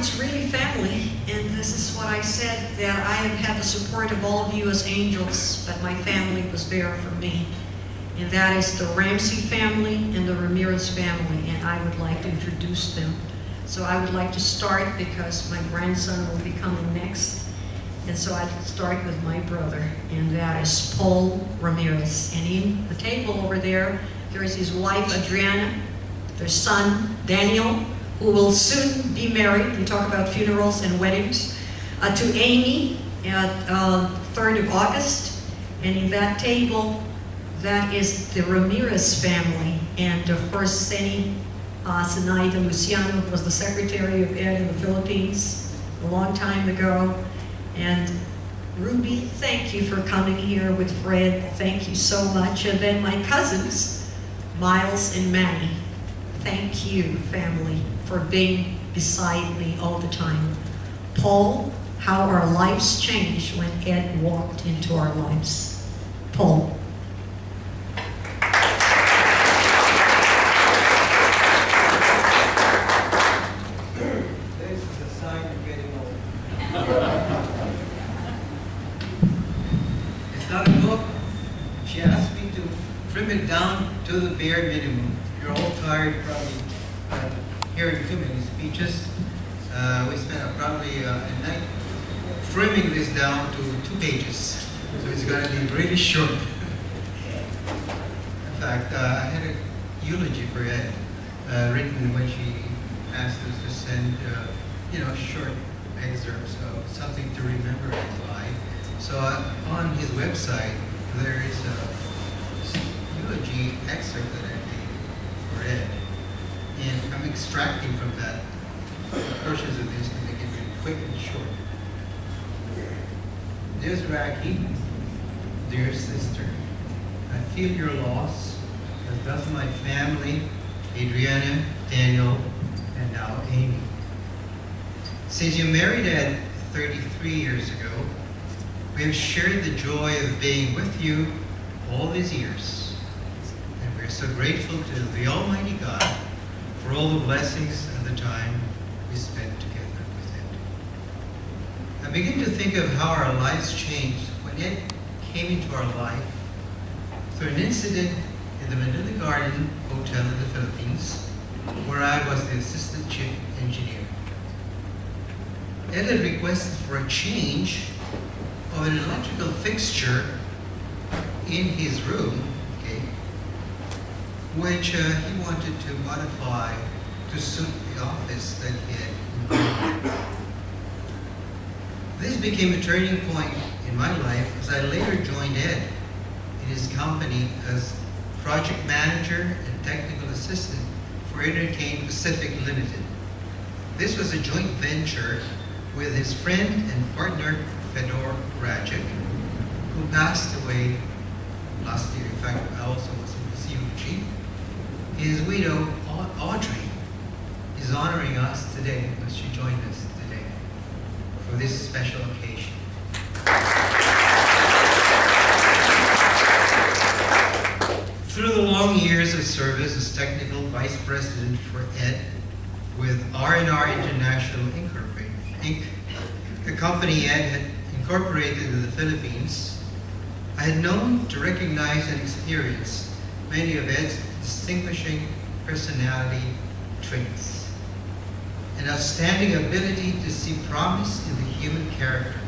it's really family, and this is what I said, that I have had the support of all of you as angels, but my family was there for me. And that is the Ramsey family and the Ramirez family, and I would like to introduce them. So I would like to start because my grandson will be coming next. And so I'd start with my brother, and that is Paul Ramirez. And in the table over there, there is his wife, Adriana, their son, Daniel, who will soon be married. We talk about funerals and weddings. To Amy at 3rd of August. And in that table, that is the Ramirez family. And of course, Senaida Luciano was the Secretary of Ed in the Philippines a long time ago. And Ruby, thank you for coming here with Fred. Thank you so much. And then my cousins, Miles and Manny. Thank you, family, for being beside me all the time. Paul, how our lives changed when Ed walked into our lives. Paul. This is a sign of getting old. It's not a book. She asked me to trim it down to the bare minimum. You're all tired probably hearing too many speeches. We spent probably a night trimming this down to 2 pages. So it's going to be really short. In fact, I had a eulogy for Ed written when she asked us to send short excerpts of something to remember Ed's life. So on his website, there is a eulogy excerpt that I made for Ed. And I'm extracting from that portions of this to make it really quick and short. Dear Raki, dear sister, I feel your loss, as does my family, Adriana, Daniel, and now Amy. Since you married Ed 33 years ago, we have shared the joy of being with you all these years. And we're so grateful to the Almighty God for all the blessings and the time we spent together with Ed. I begin to think of how our lives changed when Ed came into our life through an incident in the Manila Garden Hotel in the Philippines, where I was the assistant chief engineer. Ed had requested for a change of an electrical fixture in his room, which he wanted to modify to suit the office that he had invited. This became a turning point in my life as I later joined Ed in his company as project manager and technical assistant for Entertain Pacific Limited. This was a joint venture with his friend and partner, Fedor Rajic, who passed away last year. In fact, I also was in his eulogy. His widow, Audrey, is honoring us today, as she joined us today for this special occasion. Through the long years of service as technical vice president for Ed with R&R International Inc., a company Ed had incorporated in the Philippines, I had known to recognize and experience many of Ed's distinguishing personality traits, an outstanding ability to see promise in the human character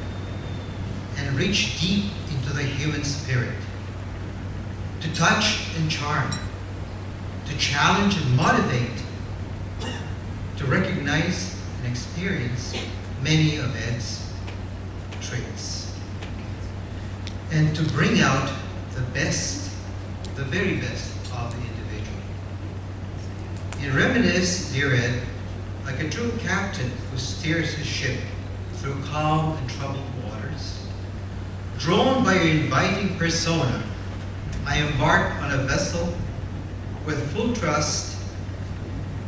and reach deep into the human spirit, to touch and charm, to challenge and motivate, to recognize and experience many of Ed's traits, and to bring out the best, the very best of the individual. In reminisce, dear Ed, like a true captain who steers his ship through calm and troubled waters, drawn by your inviting persona, I embarked on a vessel with full trust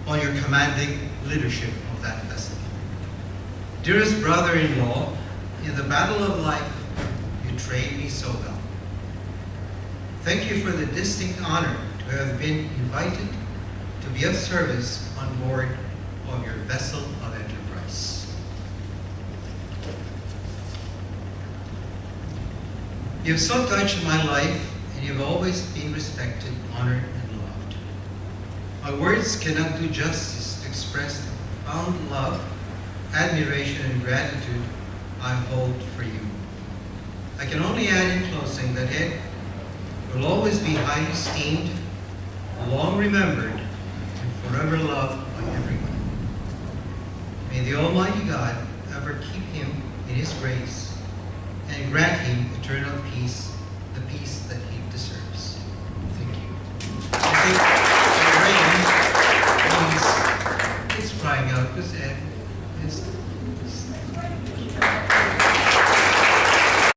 on your commanding leadership of that vessel. Dearest brother-in-law, in the battle of life, you trained me so well. Thank you for the distinct honor to have been invited to be of service on board of your vessel of enterprise. You have so touched my life, and you have always been respected, honored, and loved. My words cannot do justice to express the profound love, admiration, and gratitude I hold for you. I can only add in closing that Ed will always be highly esteemed, long remembered, and forever loved by everyone. May the Almighty God ever keep him in his grace and grant him eternal peace, the peace